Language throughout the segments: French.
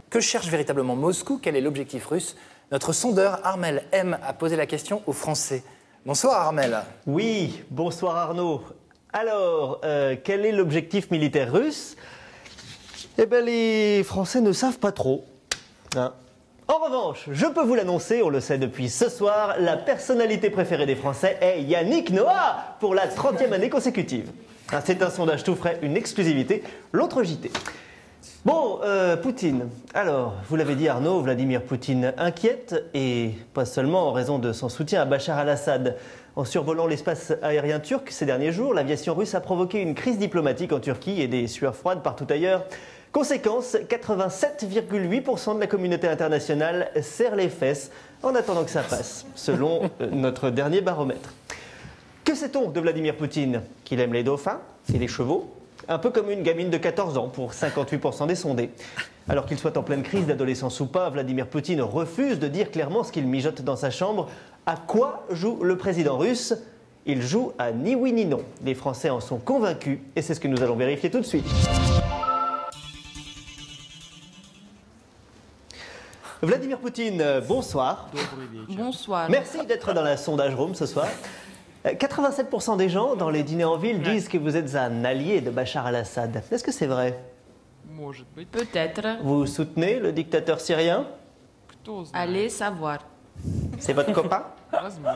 Que cherche véritablement Moscou? Quel est l'objectif russe? Notre sondeur Armel M a posé la question aux Français. Bonsoir Armel. Oui, bonsoir Arnaud. Alors, quel est l'objectif militaire russe? Eh bien, les Français ne savent pas trop. Hein. En revanche, je peux vous l'annoncer, on le sait depuis ce soir, la personnalité préférée des Français est Yannick Noah pour la 30e année consécutive. Hein, c'est un sondage tout frais, une exclusivité, l'autre JT. Bon, Poutine. Alors, vous l'avez dit Arnaud, Vladimir Poutine inquiète, et pas seulement en raison de son soutien à Bachar al-Assad. En survolant l'espace aérien turc ces derniers jours, l'aviation russe a provoqué une crise diplomatique en Turquie et des sueurs froides partout ailleurs. Conséquence, 87,8% de la communauté internationale serre les fesses en attendant que ça passe, selon notre dernier baromètre. Que sait-on de Vladimir Poutine? Qu'il aime les dauphins et les chevaux? Un peu comme une gamine de 14 ans pour 58% des sondés. Alors qu'il soit en pleine crise d'adolescence ou pas, Vladimir Poutine refuse de dire clairement ce qu'il mijote dans sa chambre. À quoi joue le président russe? Il joue à ni oui ni non. Les Français en sont convaincus et c'est ce que nous allons vérifier tout de suite. Vladimir Poutine, bonsoir. Bonsoir. Merci d'être dans la sondage room ce soir. 87% des gens dans les dîners en ville disent que vous êtes un allié de Bachar al-Assad. Est-ce que c'est vrai? Peut-être. Vous soutenez le dictateur syrien? Allez savoir. C'est votre copain?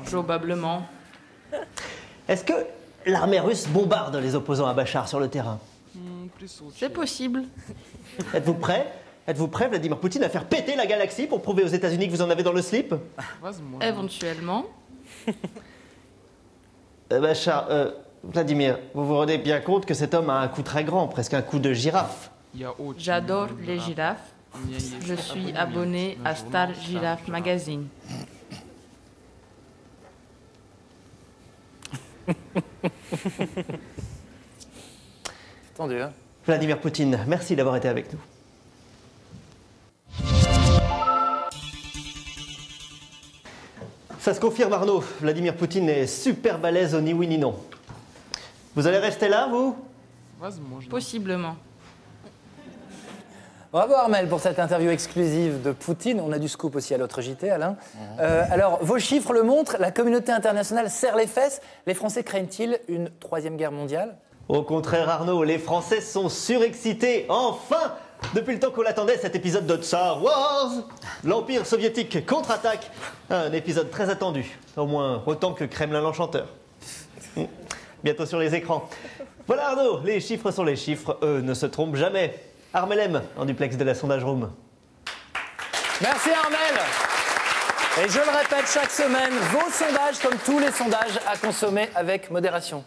Probablement. Est-ce que l'armée russe bombarde les opposants à Bachar sur le terrain? C'est possible. Êtes-vous prêt? Êtes-vous prêt, Vladimir Poutine, à faire péter la galaxie pour prouver aux États-Unis que vous en avez dans le slip? Éventuellement. Bachar, Vladimir, vous vous rendez bien compte que cet homme a un cou très grand, presque un cou de girafe. J'adore les girafes. Je suis abonné à Star Giraffe Magazine. C'est tendu, hein? Vladimir Poutine, merci d'avoir été avec nous. Ça se confirme Arnaud, Vladimir Poutine est super balèze au ni oui ni non. Vous allez rester là, vous? Possiblement. Bravo Armel pour cette interview exclusive de Poutine. On a du scoop aussi à l'autre JT, Alain. Alors, vos chiffres le montrent, la communauté internationale serre les fesses. Les Français craignent-ils une troisième guerre mondiale? Au contraire Arnaud, les Français sont surexcités, enfin! Depuis le temps qu'on l'attendait, cet épisode de Star Wars, l'Empire soviétique contre-attaque. Un épisode très attendu, au moins autant que Kremlin l'Enchanteur. Bientôt sur les écrans. Voilà Arnaud, les chiffres sont les chiffres, eux ne se trompent jamais. Armel M, en duplex de la sondage room. Merci Armel. Et je le répète chaque semaine, vos sondages, comme tous les sondages, à consommer avec modération.